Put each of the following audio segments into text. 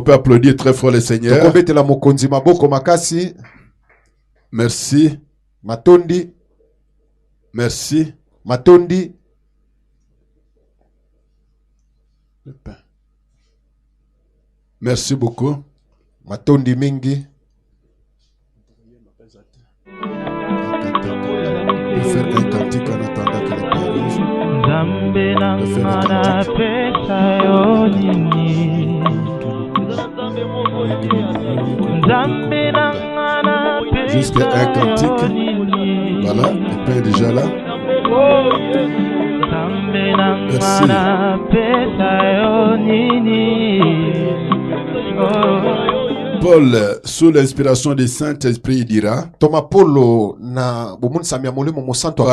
peut applaudir très fort le Seigneur. Merci. Matondi. Merci. Matondi. Le pain. Merci beaucoup. Matondi mingi. Je vais faire un cantique en attendant que le pain arrive. Jusqu'à un cantique. Voilà, le pain est déjà là. Merci. Paul, sous l'inspiration du Saint-Esprit, dira par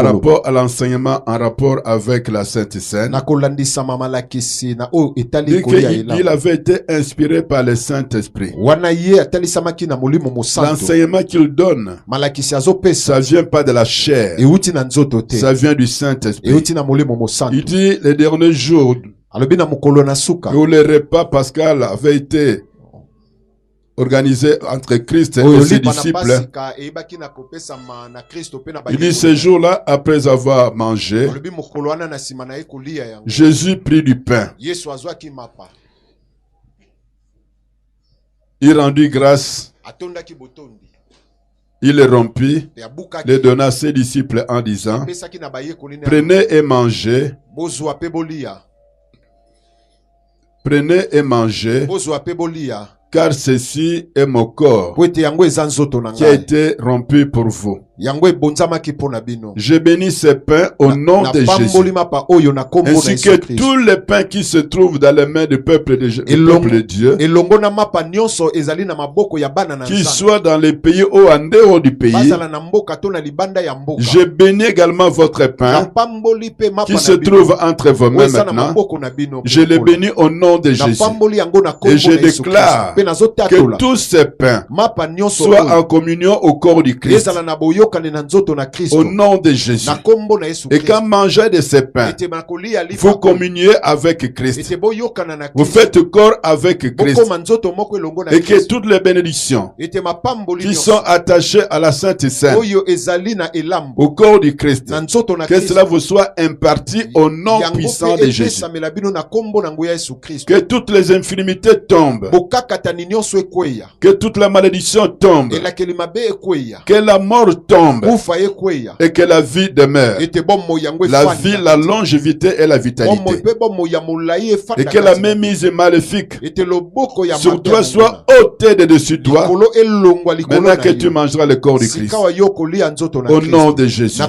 rapport à l'enseignement en rapport avec la Sainte Seine, il avait été inspiré par le Saint-Esprit. L'enseignement qu'il donne, ça vient pas de la chair, ça vient du Saint-Esprit. Il dit les derniers jours où le repas pascal avait été organisé entre Christ et ses disciples. Il dit ce jour-là, après avoir mangé, Jésus prit du pain. Il rendit grâce. Il le rompit, le donna à ses disciples en disant, prenez et mangez. Prenez et mangez. Car ceci est mon corps qui a été rompu pour vous. Je bénis ce pain au nom de Jésus, ainsi que tous les pains qui se trouvent dans les mains du peuple de Dieu, qu'ils soient dans les pays ou en dehors du pays. Je bénis également votre pain qui se trouve entre vos mains maintenant. Je le bénis au nom de Jésus. Et je déclare que tous ces pains soient en communion au corps du Christ. Au nom de Jésus. Et quand mangez de ces pains, vous communiez avec Christ. Vous faites corps avec Christ. Et que toutes les bénédictions qui sont attachées à la Sainte Seine, au corps du Christ, que cela vous soit imparti au nom puissant de Jésus. Que toutes les infirmités tombent. Que toute la malédiction tombe. Que la mort tombe. Et que la vie demeure. La vie, la longévité et la vitalité. Et que la mémise maléfique sur toi soit ôtée de dessus toi. Maintenant que tu mangeras le corps du Christ. Au nom de Jésus.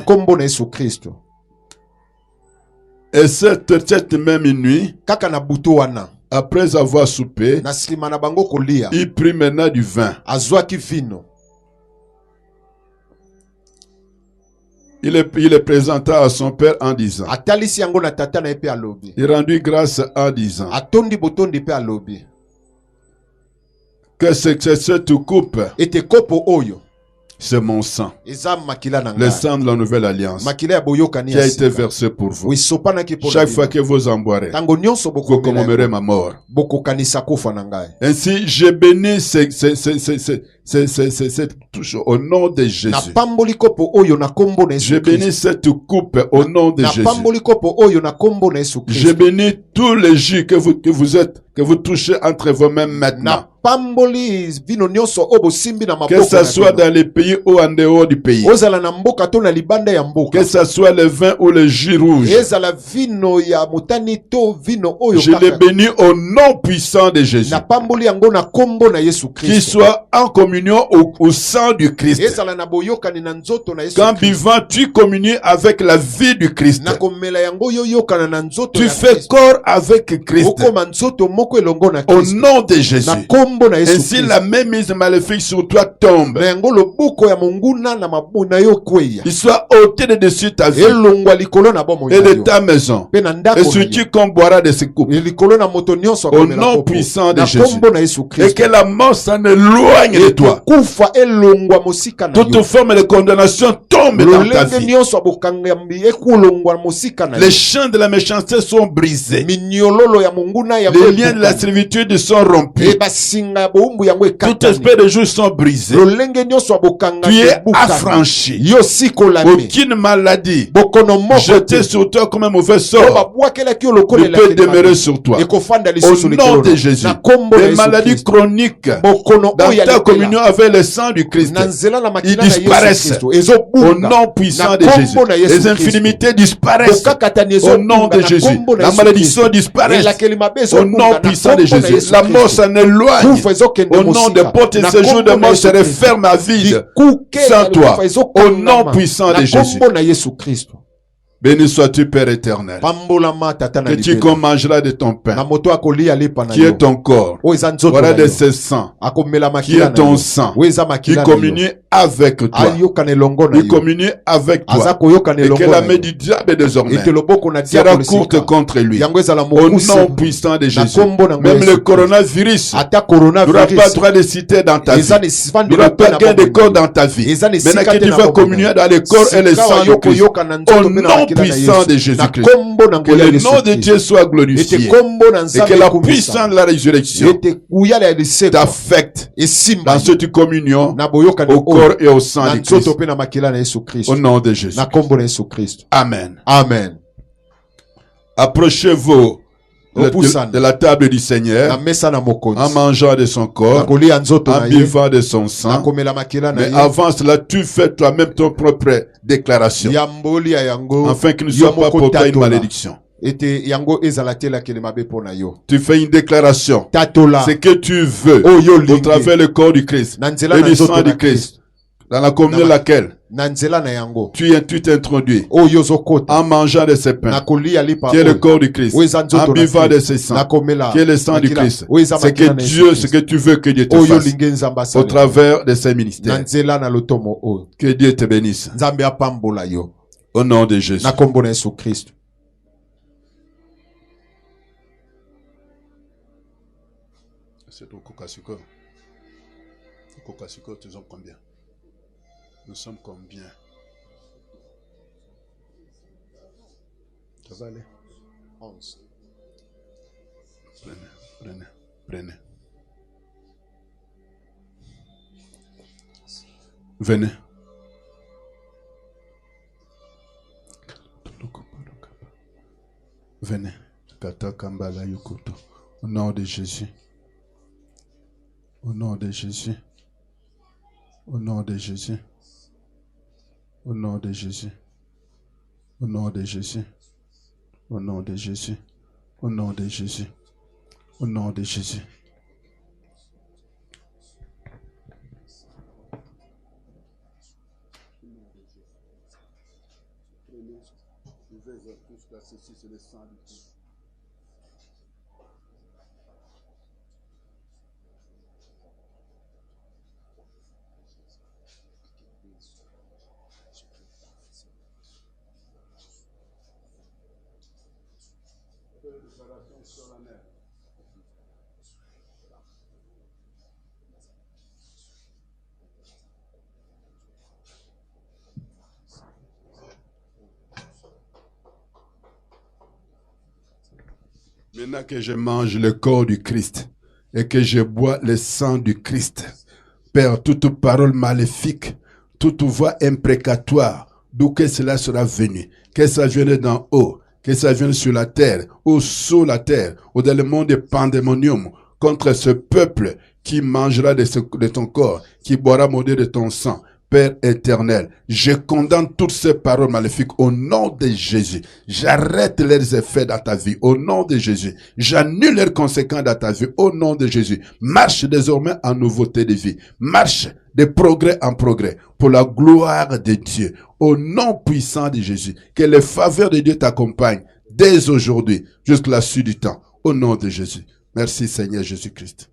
Et cette même nuit, après avoir soupé, il prit maintenant du vin. Il le présenta à son père en disant, il rendit grâce en disant, que cette coupe, c'est mon sang, le sang de la nouvelle alliance, qui a été versé pour vous. Chaque fois que vous en boirez, vous commémorerez ma mort. Ainsi, je bénis cette touche au nom de Jésus. Je bénis cette coupe au nom de Jésus. Je bénis tous les jus que vous touchez entre vos mains maintenant. Que ce soit dans les pays ou en dehors du pays. Que ce soit le vin ou le jus rouge. Je les bénis au nom puissant de Jésus. Qu'il soit en communion au sang du Christ. Quand vivant, tu communies avec la vie du Christ. Tu fais corps avec Christ. Au nom de Jésus. Ainsi la même mise maléfique sur toi tombe. Il soit ôté de dessus ta vie et de ta maison. Et sur quiconque boira de ce coupe. Au nom puissant de Jésus. Et que la mort s'en éloigne de toi. Toute forme de condamnation tombe dans ta vie. Les chaînes de la méchanceté sont brisés. Les liens chaînes de la servitude sont rompues. Tout esprit de joug sont brisés. Tu es affranchi. Aucune maladie jetée sur toi comme un mauvais sort ne peut demeurer sur toi. Au nom de Jésus, les maladies chroniques dans ta communion avec le sang du Christ, ils disparaissent. Au nom puissant de Jésus, les infirmités disparaissent. Au nom de Jésus, la malédiction disparaît. Au nom puissant de Jésus, la mort s'en éloigne. Au nom de portes et séjours de mort se referment à vide sans toi. Au nom puissant de Jésus. Béni sois-tu, Père éternel, que tu mangeras de ton pain, qui est ton corps, voilà de ce sang, qui est ton sang, qui communie avec toi, qui communie avec toi, et que la main du diable désormais sera courte contre lui. Au nom puissant de Jésus, même le coronavirus n'aura pas droit de citer dans ta vie, n'aura pas gain de corps dans ta vie. Maintenant que tu vas communier dans le corps et le sang du Christ, au nom puissant de Jésus-Christ, que le nom de Dieu soit glorifié et que la puissance de la résurrection t'affecte dans cette communion au corps et au sang de Christ. Au nom de Jésus. Amen. Amen. Approchez-vous de la table du Seigneur en mangeant de son corps, en buvant de son sang. Mais avant cela, tu fais toi-même ton propre déclaration afin qu'il ne soit pas porté à une malédiction. Tu fais une déclaration. Ce que tu veux au travers le corps du Christ et du sang du Christ, dans la communion laquelle tu t'introduis en mangeant de ce pains, qui est le corps du Christ, en buvant de ce sang, qui est le sang du Christ. C'est que Dieu, ce que tu veux que Dieu te fasse au travers de ces ministères. Que Dieu te bénisse. Au nom de Jésus. C'est ton coca-sucre. Coca-sucre, tu en combien? Nous sommes combien? Ça va aller? 11. Prenez. Venez. Venez. Kata Kambala Yokoto. Au nom de Jésus. Au nom de Jésus. Au nom de Jésus. Au nom de Jésus. Au nom de Jésus. Au nom de Jésus. Au nom de Jésus. Au nom de Jésus. Maintenant que je mange le corps du Christ et que je bois le sang du Christ, Père, toute parole maléfique, toute voix imprécatoire, d'où que cela sera venu, que ça vienne d'en haut, que ça vienne sur la terre, ou sous la terre, ou dans le monde de pandémonium, contre ce peuple qui mangera de ton corps, qui boira maudit de ton sang. Père éternel, je condamne toutes ces paroles maléfiques au nom de Jésus. J'arrête leurs effets dans ta vie au nom de Jésus. J'annule leurs conséquences dans ta vie au nom de Jésus. Marche désormais en nouveauté de vie. Marche de progrès en progrès pour la gloire de Dieu. Au nom puissant de Jésus. Que les faveurs de Dieu t'accompagnent dès aujourd'hui jusqu'à la suite du temps. Au nom de Jésus. Merci Seigneur Jésus-Christ.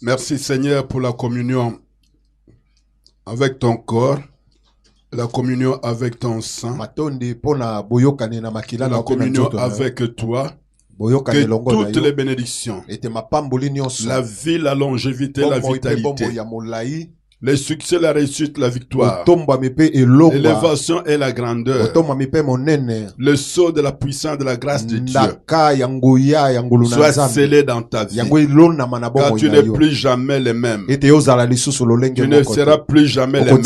Merci Seigneur pour la communion avec ton corps, la communion avec ton sang, la communion avec toi. Que toutes les bénédictions, la vie, la longévité, la vitalité, le succès, la réussite, la victoire, l'élévation et la grandeur, le sceau de la puissance de la grâce de Dieu soit scellé dans ta vie. Car tu n'es plus jamais le même. Tu ne seras plus jamais le même.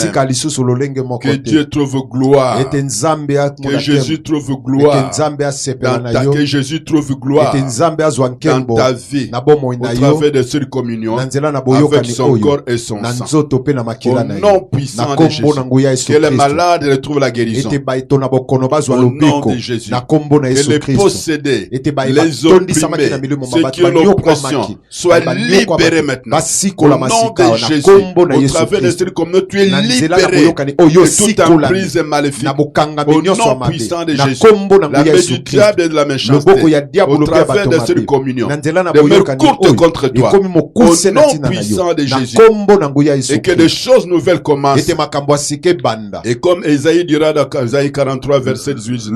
Que Dieu trouve gloire. Que Jésus trouve gloire. Que Jésus trouve gloire dans ta vie au travers de cette communion avec son corps et son sang. Au nom puissant de Jésus, que les malades retrouvent la guérison. Au nom de Jésus, que les possédés, les opprimés, ceux qui ont l'oppression, soient libérés maintenant. Au nom de Jésus, au travers de cette communion, tu es libéré de toute emprise maléfique. Au nom puissant de Jésus, la main du diable et de la méchanceté, au travers de cette communion, de mes courtes contre toi. Au nom puissant de Jésus, et que des choses nouvelles commencent. Et comme Esaïe dira dans Esaïe 43 verset 18-19,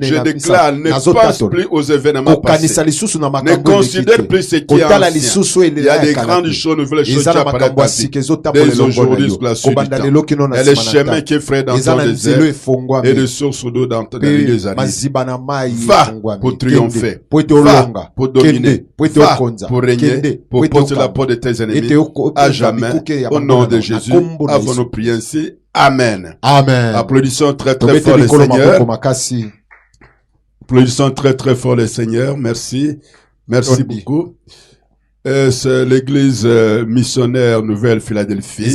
je déclare, ne pense plus aux événements passés. Ne considère plus ce qui est ancien. Il y a des grandes choses nouvelles, choses qui apparaissent dès aujourd'hui jusqu'à la suite du temps. Et les chemins qui frayent dans ton désert et des sources d'eau dans les arides. Va pour triompher. Va pour dominer. Va pour régner. Pour poser la porte de tes ennemis à jamais. Au nom de Jésus, avons-nous prié ainsi. Amen. Amen. Applaudissons très très fort le Seigneur. Applaudissons très très fort le Seigneur. Merci. Merci beaucoup. C'est l'église missionnaire Nouvelle-Philadelphie.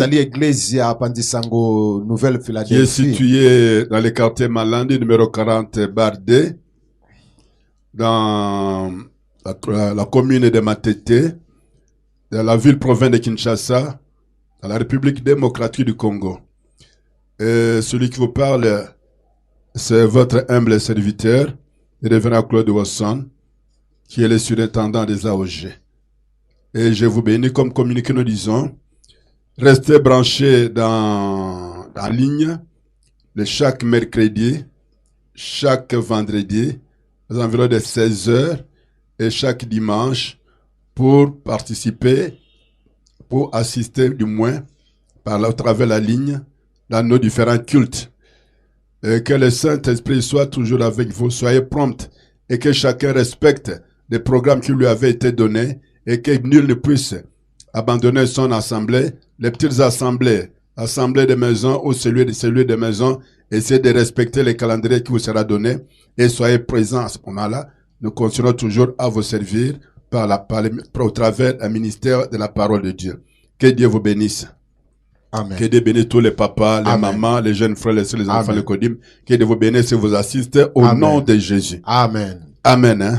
Qui est située dans le quartier Malandi, numéro 40 Bardé, dans la commune de Matete, dans la ville-province de Kinshasa, dans la République démocratique du Congo. Et celui qui vous parle, c'est votre humble serviteur, le révérend Claude Wasson, qui est le surintendant des AOG. Et je vous bénis comme communiqué nous disons. Restez branchés dans la ligne chaque mercredi, chaque vendredi, aux environs de 16 heures, et chaque dimanche, pour participer, pour assister du moins, à travers la ligne, dans nos différents cultes. Et que le Saint-Esprit soit toujours avec vous, soyez prompts, et que chacun respecte les programmes qui lui avaient été donnés, et que nul ne puisse abandonner son assemblée, les petites assemblées de maison ou celui de maison, essayez de respecter les calendriers qui vous sera donné, et soyez présents à ce moment-là. Nous continuerons toujours à vous servir au travers un ministère de la parole de Dieu. Que Dieu vous bénisse. Amen. Que Dieu bénisse tous les papas, les mamans, les jeunes frères, les soeurs, les enfants, les codim. Que Dieu vous bénisse et vous assiste au nom de Jésus. Amen. Amen. Hein?